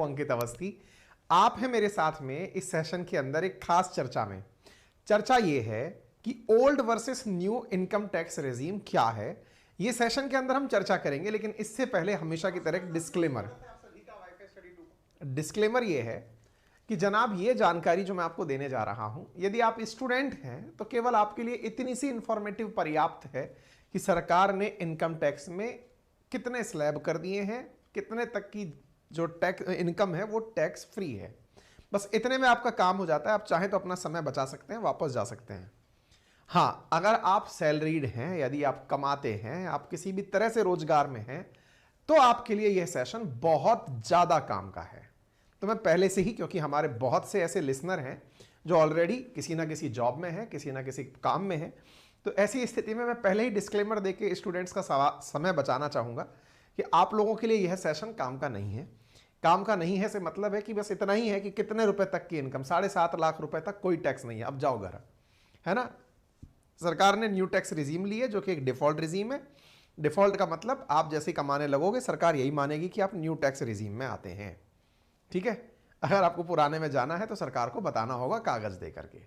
अंकित अवस्थी, आप हैं मेरे साथ में इस सेशन के अंदर एक खास चर्चा में। चर्चा ये है कि old versus new income tax regime क्या है। ये सेशन के अंदर हम चर्चा करेंगे, लेकिन इससे पहले हमेशा की तरह एक डिस्क्लेमर ये है कि जनाब ये जानकारी जो मैं आपको देने जा रहा हूं, यदि आप स्टूडेंट हैं तो केवल आपके लिए इतनी सी इंफॉर्मेटिव पर्याप्त है कि सरकार ने इनकम टैक्स में कितने स्लैब कर दिए हैं, कितने तक की जो टैक्स इनकम है वो टैक्स फ्री है। बस इतने में आपका काम हो जाता है। आप चाहें तो अपना समय बचा सकते हैं, वापस जा सकते हैं। हाँ, अगर आप सैलरीड हैं, यदि आप कमाते हैं, आप किसी भी तरह से रोजगार में हैं, तो आपके लिए यह सेशन बहुत ज्यादा काम का है। तो मैं पहले से ही, क्योंकि हमारे बहुत से ऐसे लिसनर हैं जो ऑलरेडी किसी ना किसी जॉब में है, किसी ना किसी काम में है, तो ऐसी स्थिति में मैं पहले ही डिस्क्लेमर देके स्टूडेंट्स का समय बचाना चाहूंगा कि आप लोगों के लिए यह सेशन काम का नहीं है। काम का नहीं है से मतलब है कि बस इतना ही है कि कितने रुपए तक की इनकम, 7.5 लाख रुपए तक कोई टैक्स नहीं है, अब जाओ घर, है ना। सरकार ने न्यू टैक्स रिजीम ली है जो कि एक डिफॉल्ट रिजीम है। डिफॉल्ट का मतलब आप जैसे कमाने लगोगे सरकार यही मानेगी कि आप न्यू टैक्स रिजीम में आते हैं, ठीक है। अगर आपको पुराने में जाना है तो सरकार को बताना होगा कागज दे करके।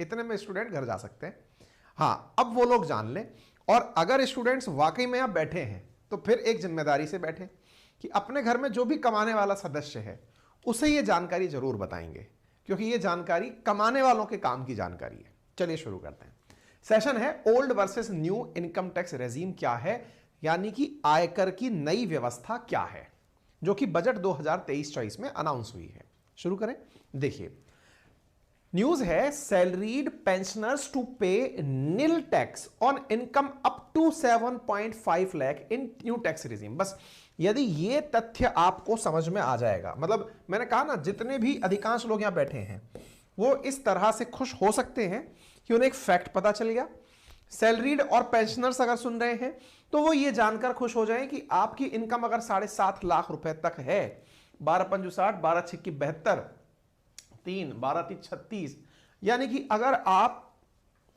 इतने में स्टूडेंट घर जा सकते हैं। हाँ, अब वो लोग जान लें। और अगर स्टूडेंट्स वाकई में आप बैठे हैं तो फिर एक जिम्मेदारी से बैठे कि अपने घर में जो भी कमाने वाला सदस्य है उसे ये जानकारी जरूर बताएंगे, क्योंकि ये जानकारी कमाने वालों के काम की जानकारी है। चलिए शुरू करते हैं। सेशन है old versus new income tax regime क्या है, यानी कि आयकर की नई व्यवस्था क्या है, जो कि बजट 2023-24 में अनाउंस हुई है। शुरू करें। देखिए, न्यूज है salaried pensioners to pay nil tax on income up to 7.5 lakh in new tax regime. बस यदि ये तथ्य आपको समझ में आ जाएगा, मतलब मैंने कहा ना, जितने भी अधिकांश लोग यहां बैठे हैं वो इस तरह से खुश हो सकते हैं कि उन्हें एक फैक्ट पता चल गया। सैलरीड और पेंशनर्स अगर सुन रहे हैं तो वो ये जानकर खुश हो जाएं कि आपकी इनकम अगर 7.5 लाख रुपए तक है, 12×5 = 60, 12×6 = 72, 3, 12×3 = 36, यानी कि अगर आप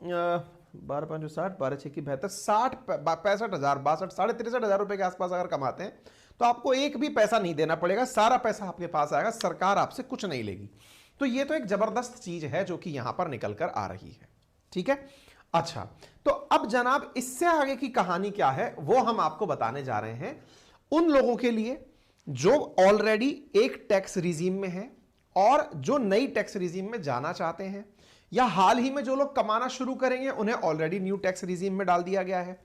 12×5 = 60, 12×6 = 72, 60, 65,000, 62, 63,500 रुपए के आसपास अगर कमाते हैं तो आपको एक भी पैसा नहीं देना पड़ेगा, सारा पैसा आपके पास आएगा, सरकार आपसे कुछ नहीं लेगी। तो ये तो एक जबरदस्त चीज है जो कि यहां पर निकल कर आ रही है, ठीक है। अच्छा, तो अब जनाब इससे आगे की कहानी क्या है वो हम आपको बताने जा रहे हैं उन लोगों के लिए जो ऑलरेडी एक टैक्स रिजीम में है और जो नई टैक्स रिजीम में जाना चाहते हैं, या हाल ही में जो लोग कमाना शुरू करेंगे उन्हें ऑलरेडी न्यू टैक्स रिजीम में डाल दिया गया है।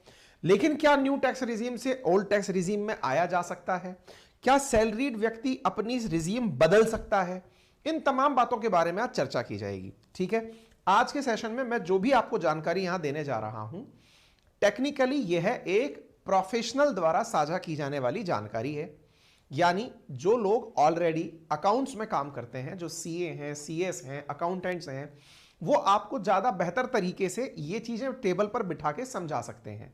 लेकिन क्या न्यू टैक्स रिजीम से ओल्ड टैक्स रिजीम में आया जा सकता है? क्या सैलरीड व्यक्ति अपनी रिजीम बदल सकता है? इन तमाम बातों के बारे में आज चर्चा की जाएगी, ठीक है। आज के सेशन में मैं जो भी आपको जानकारी यहां देने जा रहा हूं, टेक्निकली यह एक प्रोफेशनल द्वारा साझा की जाने वाली जानकारी है। यानी जो लोग ऑलरेडी अकाउंट्स में काम करते हैं, जो सीए हैं, सीएस हैं, अकाउंटेंट्स हैं, वो आपको ज्यादा बेहतर तरीके से ये चीजें टेबल पर बिठा के समझा सकते हैं।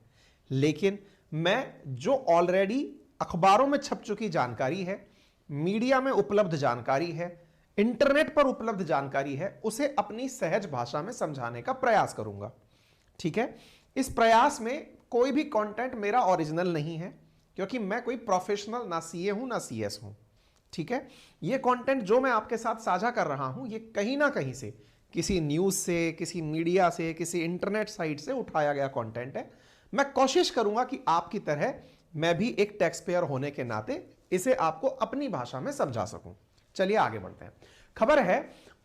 लेकिन मैं जो ऑलरेडी अखबारों में छप चुकी जानकारी है, मीडिया में उपलब्ध जानकारी है, इंटरनेट पर उपलब्ध जानकारी है, उसे अपनी सहज भाषा में समझाने का प्रयास करूंगा, ठीक है। इस प्रयास में कोई भी कंटेंट मेरा ओरिजिनल नहीं है, क्योंकि मैं कोई प्रोफेशनल ना सीए हूं ना सीएस हूं, ठीक है। यह कंटेंट जो मैं आपके साथ साझा कर रहा हूं, यह कहीं ना कहीं से, किसी न्यूज से, किसी मीडिया से, किसी इंटरनेट साइट से उठाया गया कंटेंट है। मैं कोशिश करूंगा कि आपकी तरह मैं भी एक टैक्स पेयर होने के नाते इसे आपको अपनी भाषा में समझा सकूं। चलिए आगे बढ़ते हैं। खबर है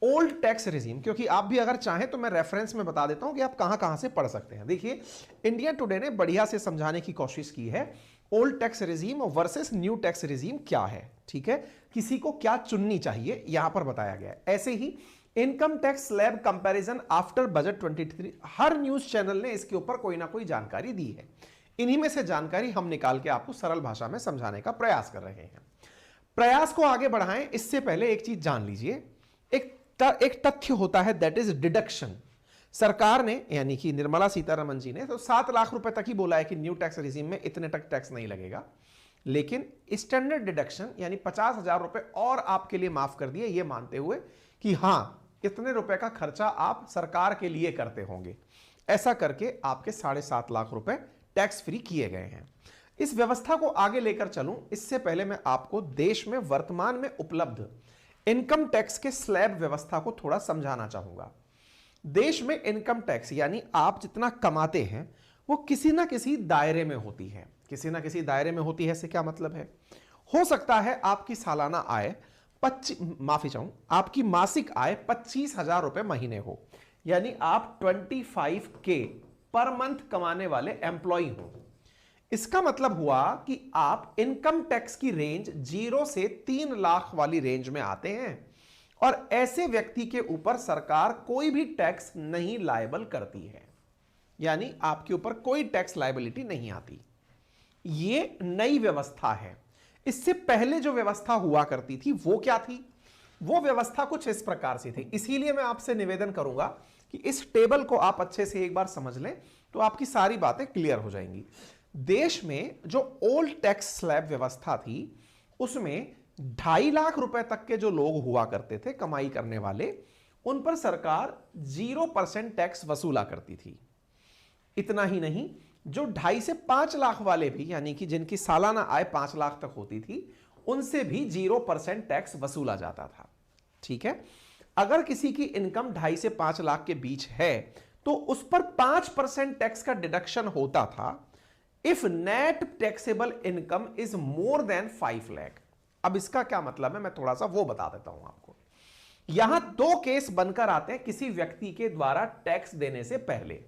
ओल्ड टैक्स रिजीम, क्योंकि आप भी अगर चाहें तो मैं रेफरेंस में बता देता हूं कि आप कहां कहां से पढ़ सकते हैं। देखिए, इंडिया टुडे ने बढ़िया से समझाने की कोशिश की है old tax regime versus new tax regime क्या है, ठीक है। किसी को क्या चुननी चाहिए यहां पर बताया गया है। ऐसे ही income tax slab comparison after budget 23, हर न्यूज चैनल ने इसके ऊपर कोई ना कोई जानकारी दी है। इन्हीं में से जानकारी हम निकाल के आपको सरल भाषा में समझाने का प्रयास कर रहे हैं। प्रयास को आगे बढ़ाएं इससे पहले एक चीज जान लीजिए। एक तथ्य होता है, दैट इज डिडक्शन। सरकार ने, यानी कि निर्मला सीतारमण जी ने, तो 7 लाख रुपए तक ही बोला है कि न्यू टैक्स रिजीम में इतने तक टैक्स नहीं लगेगा। लेकिन स्टैंडर्ड डिडक्शन यानी 50,000 रुपए और आपके लिए माफ कर दिए, यह मानते हुए कि हां, इतने रुपए का खर्चा आप सरकार के लिए करते होंगे। ऐसा करके आपके 7.5 लाख रुपए टैक्स फ्री किए गए हैं। इस व्यवस्था को आगे लेकर चलूं इससे पहले मैं आपको देश में वर्तमान में उपलब्ध इनकम टैक्स के स्लैब व्यवस्था को थोड़ा समझाना चाहूंगा। देश में इनकम टैक्स यानी आप जितना कमाते हैं वो किसी ना किसी दायरे में होती है। किसी ना किसी दायरे में होती है इससे क्या मतलब है? हो सकता है आपकी सालाना आय आपकी मासिक आय 25,000 रुपए महीने हो, यानी आप 25K पर मंथ कमाने वाले एम्प्लॉय हो। इसका मतलब हुआ कि आप इनकम टैक्स की रेंज 0 से 3 लाख वाली रेंज में आते हैं और ऐसे व्यक्ति के ऊपर सरकार कोई भी टैक्स नहीं लायबल करती है, यानी आपके ऊपर कोई टैक्स लायबिलिटी नहीं आती। यह नई व्यवस्था है। इससे पहले जो व्यवस्था हुआ करती थी वो क्या थी? वो व्यवस्था कुछ इस प्रकार से थी। इसीलिए मैं आपसे निवेदन करूंगा कि इस टेबल को आप अच्छे से एक बार समझ लें तो आपकी सारी बातें क्लियर हो जाएंगी। देश में जो ओल्ड टैक्स स्लैब व्यवस्था थी उसमें 2.5 लाख रुपए तक के जो लोग हुआ करते थे कमाई करने वाले, उन पर सरकार 0% टैक्स वसूला करती थी। इतना ही नहीं, जो 2.5 से 5 लाख वाले भी, यानी कि जिनकी सालाना आय 5 लाख तक होती थी, उनसे भी 0% टैक्स वसूला जाता था। ठीक है, अगर किसी की इनकम 2.5 से 5 लाख के बीच है तो उस पर 5% टैक्स का डिडक्शन होता था if net taxable income is more than 5 lakh. अब इसका क्या मतलब है मैं थोड़ा सा वो बता देता हूं आपको। यहां 2 केस बनकर आते हैं किसी व्यक्ति के द्वारा टैक्स देने से पहले।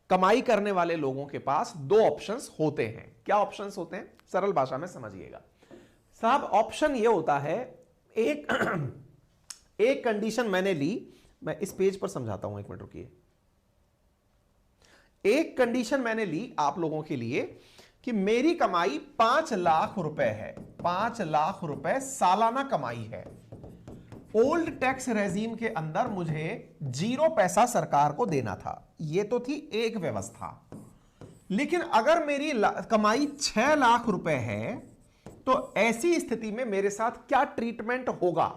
कमाई करने वाले लोगों के पास 2 ऑप्शंस होते हैं। क्या ऑप्शंस होते हैं? सरल भाषा में समझिएगा साहब। ऑप्शन ये होता है, एक कंडीशन मैंने ली, मैं इस पेज पर समझाता हूं, 1 मिनट रुकिए। एक कंडीशन मैंने ली आप लोगों के लिए कि मेरी कमाई 5 लाख रुपए है, 5 लाख रुपए सालाना कमाई है। ओल्ड टैक्स रेजीम के अंदर मुझे 0 पैसा सरकार को देना था। यह तो थी एक व्यवस्था। लेकिन अगर मेरी कमाई 6 लाख रुपए है तो ऐसी स्थिति में मेरे साथ क्या ट्रीटमेंट होगा?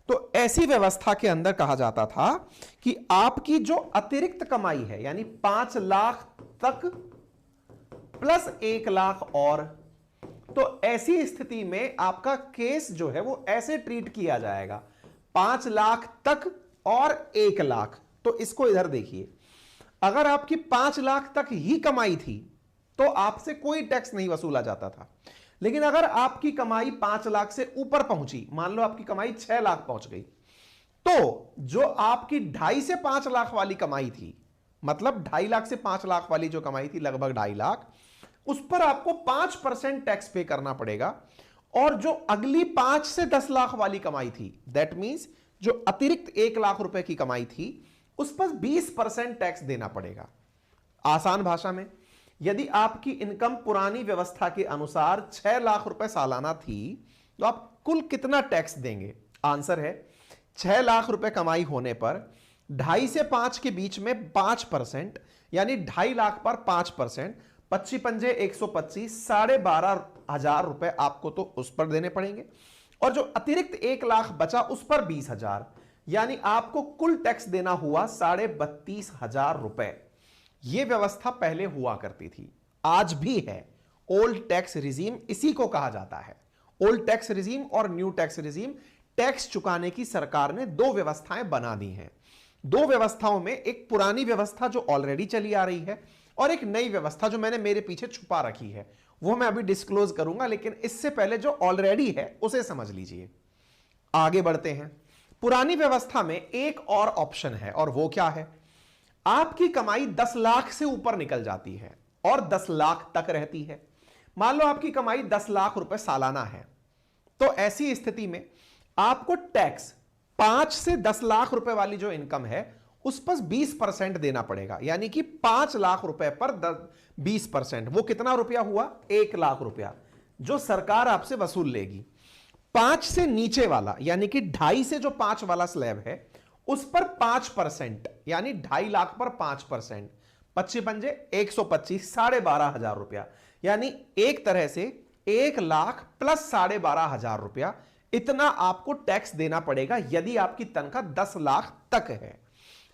तो ऐसी व्यवस्था के अंदर कहा जाता था कि आपकी जो अतिरिक्त कमाई है, यानी 5 लाख तक प्लस 1 लाख और, तो ऐसी स्थिति में आपका केस जो है वो ऐसे ट्रीट किया जाएगा, 5 लाख तक और 1 लाख। तो इसको इधर देखिए, अगर आपकी 5 लाख तक ही कमाई थी तो आपसे कोई टैक्स नहीं वसूला जाता था। लेकिन अगर आपकी कमाई 5 लाख से ऊपर पहुंची, मान लो आपकी कमाई 6 लाख पहुंच गई, तो जो आपकी 2.5 से 5 लाख वाली कमाई थी, मतलब 2.5 लाख से 5 लाख वाली जो कमाई थी, लगभग 2.5 लाख, उस पर आपको 5% टैक्स पे करना पड़ेगा। और जो अगली 5 से 10 लाख वाली कमाई थी, दैट मींस जो अतिरिक्त 1 लाख रुपए की कमाई थी, उस पर 20% टैक्स देना पड़ेगा। आसान भाषा में, यदि आपकी इनकम पुरानी व्यवस्था के अनुसार 6 लाख रुपए सालाना थी तो आप कुल कितना टैक्स देंगे? आंसर है 6 लाख रुपए कमाई होने पर 2.5 से 5 के बीच में 5%, यानी 2.5 लाख पर 5%, 25 पंजे 125, 12,500 रुपए आपको तो उस पर देने पड़ेंगे। और जो अतिरिक्त 1 लाख बचा उस पर 20,000, यानी आपको कुल टैक्स देना हुआ 32,500 रुपए। यह व्यवस्था पहले हुआ करती थी, आज भी है। ओल्ड टैक्स रिजीम इसी को कहा जाता है। ओल्ड टैक्स रिजीम और न्यू टैक्स रिजीम। टैक्स चुकाने की सरकार ने 2 व्यवस्थाएं बना दी हैं। 2 व्यवस्थाओं में एक पुरानी व्यवस्था जो ऑलरेडी चली आ रही है और एक नई व्यवस्था जो मैंने मेरे पीछे छुपा रखी है, वो मैं अभी डिस्क्लोज करूंगा। लेकिन इससे पहले जो ऑलरेडी है उसे समझ लीजिए। आगे बढ़ते हैं। पुरानी व्यवस्था में एक और ऑप्शन है, और वो क्या है? आपकी कमाई 10 लाख से ऊपर निकल जाती है और 10 लाख तक रहती है। मान लो आपकी कमाई 10 लाख रुपए सालाना है, तो ऐसी स्थिति में आपको टैक्स 5 से 10 लाख रुपए वाली जो इनकम है उस पर 20% देना पड़ेगा। यानी कि 5 लाख रुपए पर 20%, वो कितना रुपया हुआ? 1 लाख रुपया जो सरकार आपसे वसूल लेगी। 5 से नीचे वाला, यानी कि 2.5 से जो 5 वाला स्लैब है, उस पर 5%, यानी 2.5 लाख पर 5%, 25 पंजे 125, 12,500 रुपया, यानी एक तरह से 1 लाख प्लस 12,500 रुपया, इतना आपको टैक्स देना पड़ेगा यदि आपकी तनख्वाह 10 लाख तक है।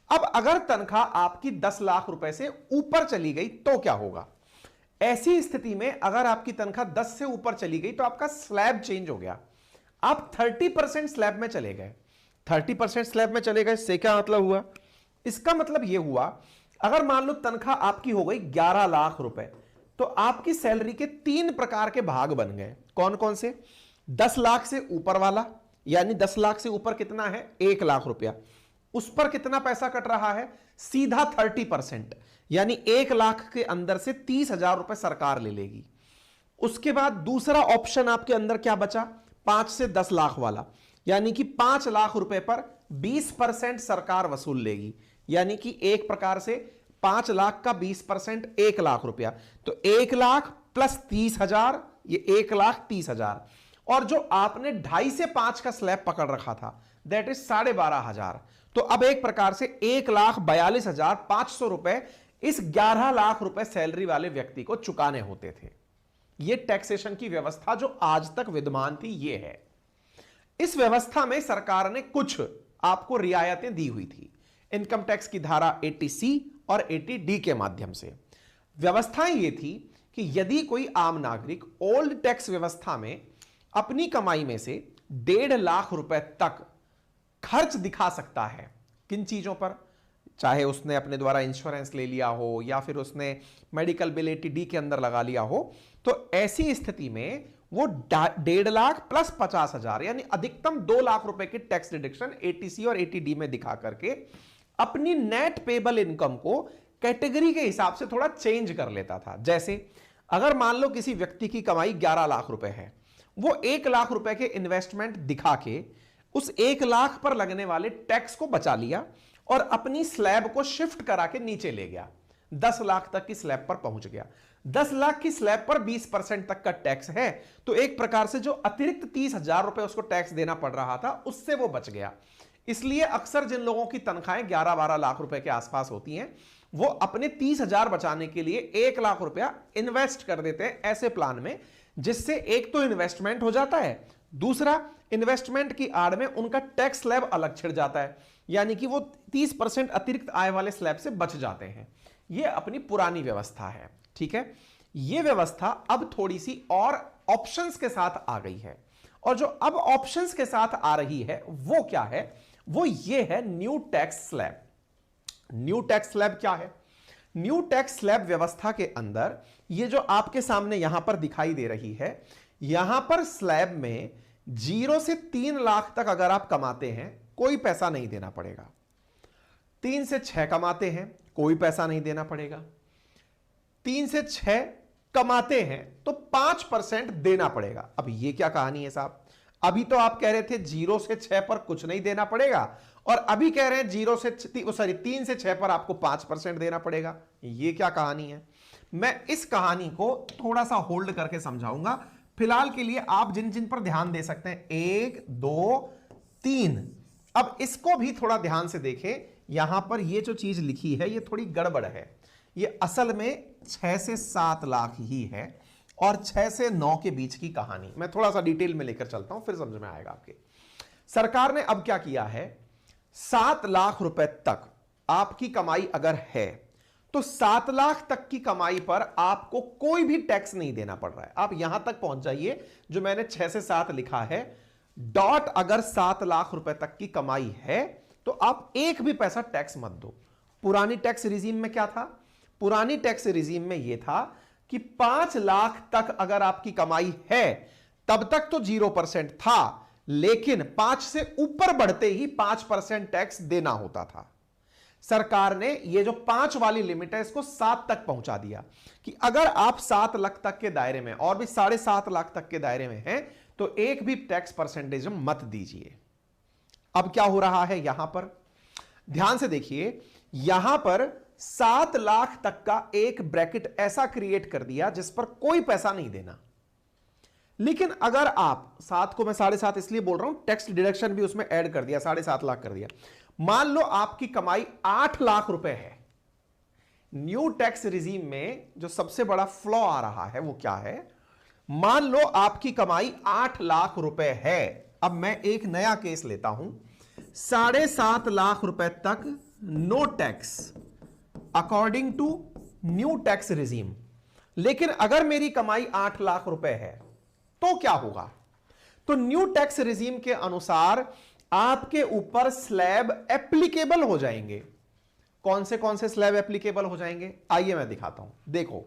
अब अगर तनख्वाह आपकी 10 लाख रुपए से ऊपर चली गई तो क्या होगा? ऐसी स्थिति में अगर आपकी तनख्वाह 10 से ऊपर चली गई तो आपका स्लैब चेंज हो गया, आप 30% स्लैब में चले गए। 30% स्लैब में चले गए, इससे क्या मतलब हुआ? इसका मतलब यह हुआ, अगर मान लो तनख्वाह आपकी हो गई 11 लाख रुपए, तो आपकी सैलरी के 3 प्रकार के भाग बन गए। कौन कौन से? 10 लाख से ऊपर वाला, यानी 10 लाख से ऊपर कितना है? 1 लाख रुपया। उस पर कितना पैसा कट रहा है? सीधा 30%, यानी 1 लाख के अंदर से 30,000 रुपए सरकार ले लेगी। उसके बाद दूसरा ऑप्शन आपके अंदर क्या बचा? 5 से 10 लाख वाला, यानी कि 5 लाख रुपए पर 20% सरकार वसूल लेगी, यानी कि एक प्रकार से 5 लाख का 20% 1 लाख रुपया, तो 1 लाख प्लस 30,000, ये 1,30,000। और जो आपने 2.5 से 5 का स्लैब पकड़ रखा था, दैट इज 12,500। तो अब एक प्रकार से 1,42,500 रुपए इस 11 लाख रुपए सैलरी वाले व्यक्ति को चुकाने होते थे। यह टैक्सेशन की व्यवस्था जो आज तक विद्यमान थी, यह है। इस व्यवस्था में सरकार ने कुछ आपको रियायतें दी हुई थी, इनकम टैक्स की धारा 80C और 80D के माध्यम से। व्यवस्थाएं यह थी कि यदि कोई आम नागरिक ओल्ड टैक्स व्यवस्था में अपनी कमाई में से 1.5 लाख रुपए तक खर्च दिखा सकता है, किन चीजों पर? चाहे उसने अपने द्वारा इंश्योरेंस ले लिया हो या फिर उसने मेडिकल बिल 80D के अंदर लगा लिया हो, तो ऐसी स्थिति में वो 1.5 लाख प्लस 50,000, यानी अधिकतम 2 लाख रुपए के टैक्स डिडक्शन 80C और 80D में दिखा करके अपनी नेट पेबल इनकम को कैटेगरी के हिसाब से थोड़ा चेंज कर लेता था। जैसे अगर मान लो किसी व्यक्ति की कमाई 11 लाख रुपए है, वो 1 लाख रुपए के इन्वेस्टमेंट दिखा के उस 1 लाख पर लगने वाले टैक्स को बचा लिया और अपनी स्लैब को शिफ्ट करा के नीचे ले गया, 10 लाख तक की स्लैब पर पहुंच गया। 10 लाख की स्लैब पर 20% तक का टैक्स है, तो एक प्रकार से जो अतिरिक्त 30,000 रुपए उसको टैक्स देना पड़ रहा था, उससे वो बच गया। इसलिए अक्सर जिन लोगों की तनख्वाहें 11-12 लाख रुपए के आसपास होती हैं, वो अपने 30,000 बचाने के लिए 1 लाख रुपया इन्वेस्ट कर देते हैं ऐसे प्लान में, जिससे एक तो इन्वेस्टमेंट हो जाता है, दूसरा इन्वेस्टमेंट की आड़ में उनका टैक्स स्लैब अलग छिड़ जाता है, यानी कि वो 30% अतिरिक्त आय वाले स्लैब से बच जाते हैं। ये अपनी पुरानी व्यवस्था है, ठीक है। ये व्यवस्था अब थोड़ी सी और ऑप्शंस के साथ आ गई है, और जो अब ऑप्शंस के साथ आ रही है वो क्या है? वो ये है new tax slab. New tax slab क्या है? न्यू टैक्स स्लैब व्यवस्था के अंदर ये जो आपके सामने यहां पर दिखाई दे रही है, यहां पर स्लैब में 0 से 3 लाख तक अगर आप कमाते हैं, कोई पैसा नहीं देना पड़ेगा। 3 से 6 कमाते हैं, कोई पैसा नहीं देना पड़ेगा। 3 से 6 कमाते हैं तो 5% देना पड़ेगा। अब ये क्या कहानी है साहब? अभी तो आप कह रहे थे 0 से 6 पर कुछ नहीं देना पड़ेगा, और अभी कह रहे हैं 3 से 6 पर आपको 5% देना पड़ेगा। ये क्या कहानी है? मैं इस कहानी को थोड़ा सा होल्ड करके समझाऊंगा। फिलहाल के लिए आप जिन जिन पर ध्यान दे सकते हैं, 1, 2, 3, अब इसको भी थोड़ा ध्यान से देखें। यहां पर ये जो चीज लिखी है ये थोड़ी गड़बड़ है। ये असल में 6 से 7 लाख ही है और 6 से 9 के बीच की कहानी। मैं थोड़ा सा डिटेल में लेकर चलता हूं, फिर समझ में आएगा आपके। सरकार ने अब क्या किया है, 7 लाख रुपए तक आपकी कमाई अगर है तो 7 लाख तक की कमाई पर आपको कोई भी टैक्स नहीं देना पड़ रहा है। आप यहां तक पहुंच जाइए, जो मैंने 6 से 7 लिखा है, डॉट अगर 7 लाख रुपए तक की कमाई है तो आप एक भी पैसा टैक्स मत दो। पुरानी टैक्स रिजीम में क्या था? पुरानी टैक्स रिजीम में यह था कि 5 लाख तक अगर आपकी कमाई है तब तक तो 0% था, लेकिन 5 से ऊपर बढ़ते ही 5% टैक्स देना होता था। सरकार ने ये जो 5 वाली लिमिट है इसको 7 तक पहुंचा दिया कि अगर आप 7 लाख तक के दायरे में और भी 7.5 लाख तक के दायरे में हैं तो एक भी टैक्स परसेंटेज मत दीजिए। अब क्या हो रहा है यहां पर ध्यान से देखिए, यहां पर 7 लाख तक का एक ब्रैकेट ऐसा क्रिएट कर दिया जिस पर कोई पैसा नहीं देना। लेकिन अगर आप 7 को मैं 7.5 इसलिए बोल रहा हूं, टैक्स डिडक्शन भी उसमें ऐड कर दिया, 7.5 लाख कर दिया। मान लो आपकी कमाई 8 लाख रुपए है। न्यू टैक्स रिजीम में जो सबसे बड़ा फ्लॉ आ रहा है वो क्या है? मान लो आपकी कमाई 8 लाख रुपए है। अब मैं एक नया केस लेता हूं, 7.5 लाख रुपए तक no tax according to new tax regime. लेकिन अगर मेरी कमाई 8 लाख रुपए है तो क्या होगा? तो न्यू टैक्स रिजीम के अनुसार आपके ऊपर स्लैब एप्लीकेबल हो जाएंगे। कौन से स्लैब एप्लीकेबल हो जाएंगे? आइए मैं दिखाता हूं। देखो,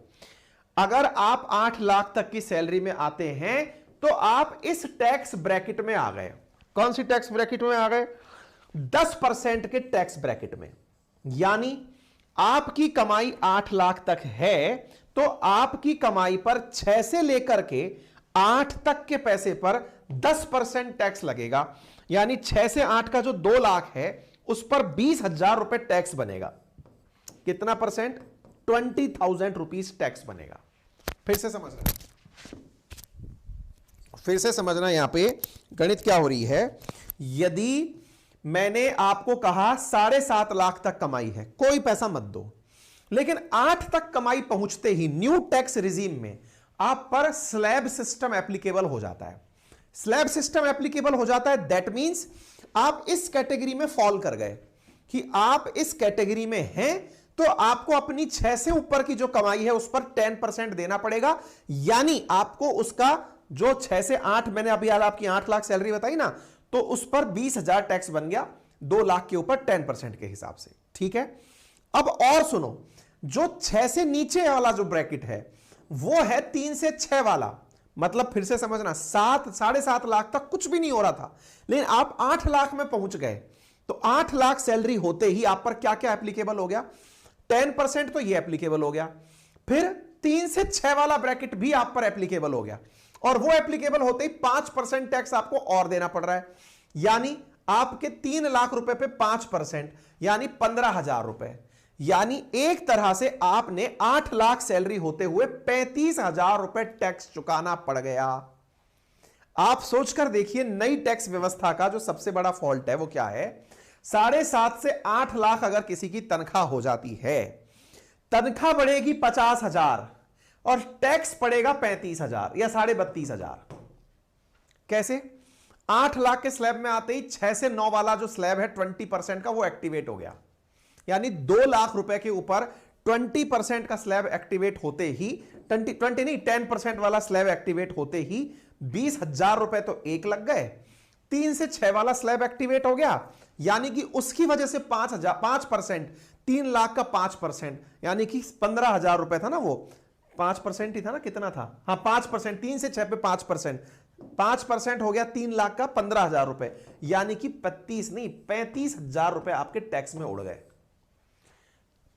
अगर आप 8 लाख तक की सैलरी में आते हैं तो आप इस टैक्स ब्रैकेट में आ गए। कौन सी टैक्स ब्रैकेट में आ गए? 10% के टैक्स ब्रैकेट में। यानी आपकी कमाई 8 लाख तक है तो आपकी कमाई पर 6 से लेकर के 8 तक के पैसे पर 10% टैक्स लगेगा। यानी 6 से 8 का जो 2 लाख है उस पर 20,000 रुपए टैक्स बनेगा। कितना परसेंट? 20,000 रुपीज टैक्स बनेगा। फिर से समझना यहां पे गणित क्या हो रही है। यदि मैंने आपको कहा 7.5 लाख तक कमाई है, कोई पैसा मत दो, लेकिन 8 तक कमाई पहुंचते ही न्यू टैक्स रिजीम में आप पर स्लैब सिस्टम एप्लीकेबल हो जाता है। स्लैब सिस्टम एप्लीकेबल हो जाता है, दैट मींस आप इस कैटेगरी में फॉल कर गए कि आप इस कैटेगरी में हैं तो आपको अपनी 6 से ऊपर की जो कमाई है उस पर 10% देना पड़ेगा। यानी आपको उसका जो 6 से 8, मैंने अभी यार आपकी 8 लाख सैलरी बताई ना, तो उस पर 20,000 टैक्स बन गया 2 लाख के ऊपर 10% के हिसाब से। ठीक है, अब और सुनो, जो 6 से नीचे वाला जो ब्रैकेट है वो है 3 से 6 वाला। मतलब फिर से समझना, 7.5 लाख तक कुछ भी नहीं हो रहा था, लेकिन आप 8 लाख में पहुंच गए तो 8 लाख सैलरी होते ही आप पर क्या क्या एप्लीकेबल हो गया? 10% तो ये एप्लीकेबल हो गया, फिर 3 से 6 वाला ब्रैकेट भी आप पर एप्लीकेबल हो गया, और वो एप्लीकेबल होते ही 5% टैक्स आपको और देना पड़ रहा है। यानी आपके 3 लाख रुपए पे 5% यानी 15,000 रुपए। यानी एक तरह से आपने 8 लाख सैलरी होते हुए 35,000 रुपए टैक्स चुकाना पड़ गया। आप सोचकर देखिए, नई टैक्स व्यवस्था का जो सबसे बड़ा फॉल्ट है वो क्या है? 7.5 से 8 लाख अगर किसी की तनख्वाह हो जाती है, तनख्वाह बढ़ेगी 50,000 और टैक्स पड़ेगा 35,000 या 32,500। कैसे? 8 लाख के स्लैब में आते ही 6 से 9 वाला जो स्लैब है 20% का, वो एक्टिवेट हो गया। यानी 2 लाख रुपए के ऊपर 20% का स्लैब एक्टिवेट होते ही 20 नहीं 10% वाला स्लैब एक्टिवेट होते ही 20,000 रुपए तो एक लग गए। 3 से 6 वाला स्लैब एक्टिवेट हो गया, यानी कि उसकी वजह से 5%, 3 लाख का 5% यानी कि 15,000 रुपए था ना, वो 5% ही था ना, कितना था? हाँ 5%, 3 से 6 पे 5% हो गया 3 लाख का 15,000 रुपए, यानी कि 25 नहीं 35,000 रुपए आपके टैक्स में उड़ गए।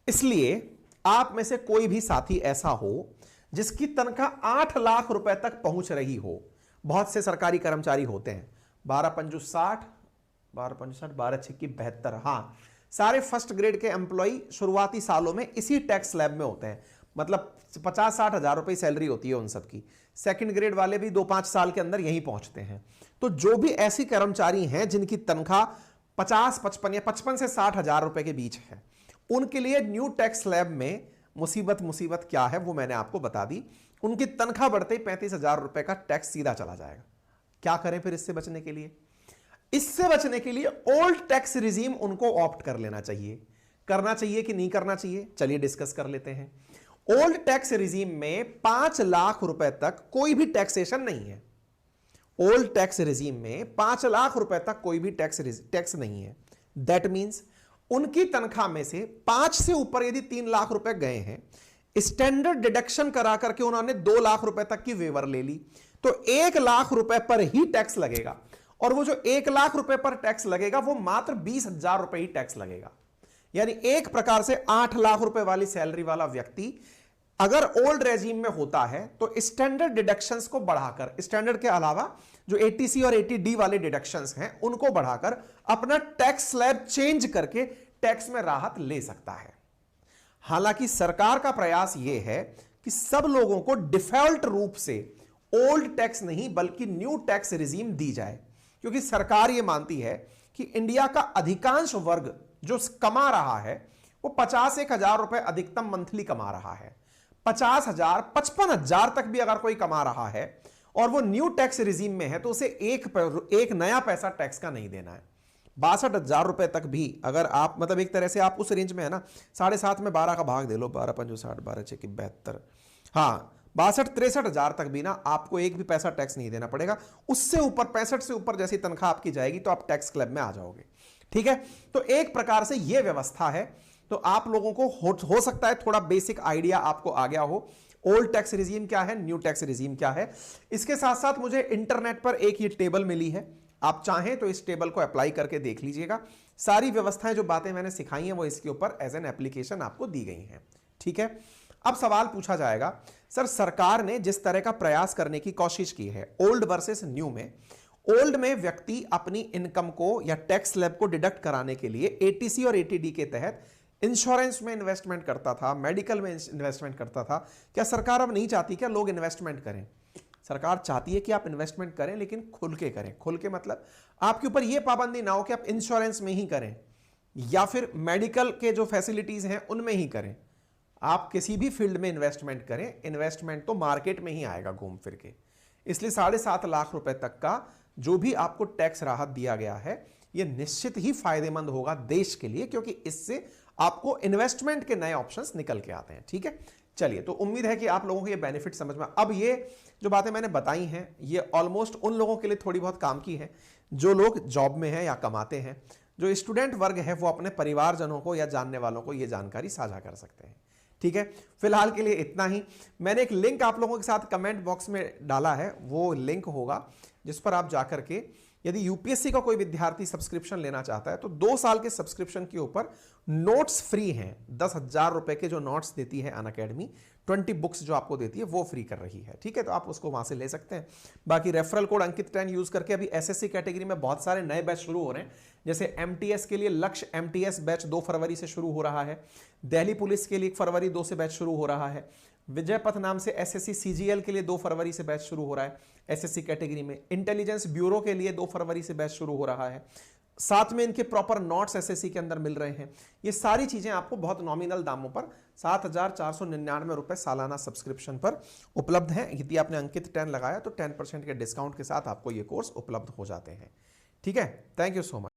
इसलिए आप में से कोई भी साथी ऐसा हो जिसकी तनख्वाह 8 लाख रुपए तक पहुंच रही हो, बहुत से सरकारी कर्मचारी होते हैं, 12×5 60, 12×5 60, 12×6 72, हाँ सारे फर्स्ट ग्रेड के एम्प्लॉय शुरुआती सालों में इसी टैक्स स्लैब में होते हैं। मतलब 50-60 हजार रुपए सैलरी होती है उन सबकी। सेकंड ग्रेड वाले भी 2-5 साल के अंदर यहीं पहुंचते हैं। तो जो भी ऐसी कर्मचारी हैं जिनकी तनख्वाह 50-55 या 55 से 60 हजार रुपए के बीच है, उनके लिए न्यू टैक्स स्लैब में मुसीबत क्या है वो मैंने आपको बता दी। उनकी तनख्वाह बढ़ते ही 35,000 रुपए का टैक्स सीधा चला जाएगा। क्या करें फिर इससे बचने के लिए? इससे बचने के लिए ओल्ड टैक्स रिजीम उनको ऑप्ट कर लेना चाहिए। करना चाहिए कि नहीं करना चाहिए, चलिए डिस्कस कर लेते हैं। ओल्ड टैक्स रिजीम में 5 लाख रुपए तक कोई भी टैक्सेशन नहीं है। ओल्ड टैक्स रिजीम में 5 लाख रुपए तक कोई भी टैक्स नहीं है। दैट मींस उनकी तनख्वाह में से 5 से ऊपर यदि 3 लाख रुपए गए हैं, स्टैंडर्ड डिडक्शन करा करके उन्होंने 2 लाख रुपए तक की वेवर ले ली, तो 1 लाख रुपए पर ही टैक्स लगेगा। और वो जो 1 लाख रुपए पर टैक्स लगेगा वो मात्र 20,000 रुपए ही टैक्स लगेगा। यानी एक प्रकार से 8 लाख रुपए वाली सैलरी वाला व्यक्ति अगर ओल्ड रेजिम में होता है तो स्टैंडर्ड डिडक्शंस को बढ़ाकर, स्टैंडर्ड के अलावा जो 80C और 80D वाले डिडक्शंस हैं उनको बढ़ाकर अपना टैक्स स्लैब चेंज करके टैक्स में राहत ले सकता है। हालांकि सरकार का प्रयास यह है कि सब लोगों को डिफॉल्ट रूप से ओल्ड टैक्स नहीं बल्कि न्यू टैक्स रिजीम दी जाए, क्योंकि सरकार यह मानती है कि इंडिया का अधिकांश वर्ग जो कमा रहा है वो 51,000 रुपए अधिकतम मंथली कमा रहा है। 50,000, 55,000 तक भी अगर कोई कमा रहा है और वो न्यू टैक्स रिजीम में है तो उसे एक नया पैसा टैक्स का नहीं देना है। 62,000 रुपए तक भी अगर आप, मतलब एक तरह से आप उस रेंज में है ना, 7.5 में 12 का भाग दे लो, 12×5 60, 12×6 72, हाँ, 62-63 हजार तक भी ना आपको एक भी पैसा टैक्स नहीं देना पड़ेगा। उससे ऊपर 65 से ऊपर जैसी तनख्वाह आपकी जाएगी तो आप टैक्स क्लब में आ जाओगे। ठीक है, तो एक प्रकार से यह व्यवस्था है। तो आप लोगों को हो सकता है थोड़ा बेसिक आइडिया आपको आ गया हो, ओल्ड टैक्स रिजीम क्या है, न्यू टैक्स रिजीम क्या है। इसके साथ साथ मुझे इंटरनेट पर एक ये टेबल मिली है, आप चाहें तो इस टेबल को अप्लाई करके देख लीजिएगा। सारी व्यवस्थाएं जो बातें मैंने सिखाई हैं वो इसके ऊपर एज एन एप्लीकेशन आपको दी गई हैं। ठीक है, अब सवाल पूछा जाएगा, सर सरकार ने जिस तरह का प्रयास करने की कोशिश की है ओल्ड वर्सेस न्यू में, ओल्ड में व्यक्ति अपनी इनकम को या टैक्स स्लैब को डिडक्ट कराने के लिए एटीसी और एटीडी के तहत इंश्योरेंस में इन्वेस्टमेंट करता था, मेडिकल में इन्वेस्टमेंट करता था। क्या सरकार अब नहीं चाहती क्या लोग इन्वेस्टमेंट करें? सरकार चाहती है कि आप इन्वेस्टमेंट करें, लेकिन खुल के करें। खुल के मतलब आपके ऊपर यह पाबंदी ना हो कि आप इंश्योरेंस में ही करें या फिर मेडिकल के जो फैसिलिटीज हैं उनमें ही करें। आप किसी भी फील्ड में इन्वेस्टमेंट करें, इन्वेस्टमेंट तो मार्केट में ही आएगा घूम फिर के। इसलिए 7.5 लाख रुपए तक का जो भी आपको टैक्स राहत दिया गया है यह निश्चित ही फायदेमंद होगा देश के लिए, क्योंकि इससे आपको इन्वेस्टमेंट के नए ऑप्शंस निकल के आते हैं। ठीक है, चलिए, तो उम्मीद है कि आप लोगों को ये बेनिफिट समझ में। अब ये जो बातें मैंने बताई हैं ये ऑलमोस्ट उन लोगों के लिए थोड़ी बहुत काम की है जो लोग जॉब में हैं या कमाते हैं। जो स्टूडेंट वर्ग है वो अपने परिवारजनों को या जानने वालों को ये जानकारी साझा कर सकते हैं। ठीक है, फिलहाल के लिए इतना ही। मैंने एक लिंक आप लोगों के साथ कमेंट बॉक्स में डाला है, वो लिंक होगा जिस पर आप जाकर के यदि यूपीएससी का कोई विद्यार्थी सब्सक्रिप्शन लेना चाहता है तो 2 साल के सब्सक्रिप्शन के ऊपर नोट्स फ्री हैं। 10,000 रुपए के जो नोट्स देती है अनअकैडमी, 20 बुक्स जो आपको देती है वो फ्री कर रही है। ठीक है, तो आप उसको वहां से ले सकते हैं। बाकी रेफरल कोड अंकित 10 यूज करके अभी एसएससी कैटेगरी में बहुत सारे नए बैच शुरू हो रहे हैं। जैसे एमटीएस के लिए लक्ष्य एमटीएस बैच 2 फरवरी से शुरू हो रहा है। दिल्ली पुलिस के लिए 1 फरवरी 2 से बैच शुरू हो रहा है। विजय पथ नाम से एसएससी सीजीएल के लिए 2 फरवरी से बैच शुरू हो रहा है एसएससी कैटेगरी में। इंटेलिजेंस ब्यूरो के लिए 2 फरवरी से बैच शुरू हो रहा है। साथ में इनके प्रॉपर नोट्स एसएससी के अंदर मिल रहे हैं। ये सारी चीजें आपको बहुत नॉमिनल दामों पर 7,499 रुपए सालाना सब्सक्रिप्शन पर उपलब्ध है। यदि आपने अंकित 10 लगाया तो 10% के डिस्काउंट के साथ आपको ये कोर्स उपलब्ध हो जाते हैं। ठीक है, थैंक यू सो मच।